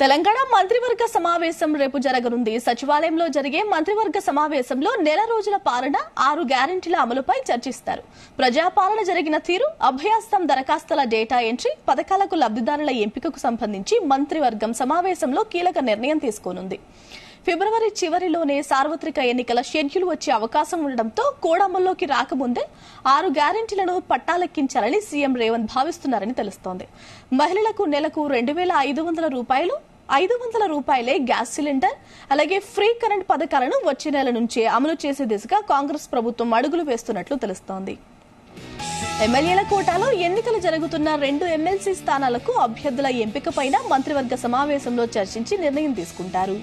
తెలంగాణ మంత్రివర్గ సమావేశం రేపు జరగనుంది. సచివాలయంలో జరిగే మంత్రివర్గ సమావేశంలో నెల రోజుల పాలన 6 గ్యారెంటీల అమలుపై చర్చిస్తారు. ప్రజాపాలన జరిగిన తీరు, అభయాస్తం దరఖాస్తుల డేటా ఎంట్రీ, పథకాలకు లబ్ధిదారుల ఎంపికకు సంబంధించి మంత్రివర్గం సమావేశంలో కీలక నిర్ణయం తీసుకోనుంది. ఫిబ్రవరి చివరిలోనే సార్వత్రిక ఎన్నికల షెడ్యూల్ వచ్చే అవకాశం ఉండడంతో కోడ్ అమల్లోకి రాకముందే 6 గ్యారెంటీలను పట్టాలెక్కించాలని సీఎం రేవంత్ భావిస్తున్నారని తెలుస్తోంది. మహిళలకు నెలకు 2,500 రూపాయలు, 500 రూపాయలే గ్యాస్ సిలిండర్, అలాగే ఫ్రీ కరెంట్ పథకాలను వచ్చే నెల నుంచే అమలు చేసే దిశగా కాంగ్రెస్ ప్రభుత్వం అడుగులు వేస్తున్నట్లు తెలుస్తోంది. ఎమ్మెల్యేల కోటాలో ఎన్నికలు జరుగుతున్న 2 ఎమ్మెల్సీ స్థానాలకు అభ్యర్థుల ఎంపికపైన మంత్రివర్గ సమావేశంలో చర్చించి నిర్ణయం తీసుకుంటారు.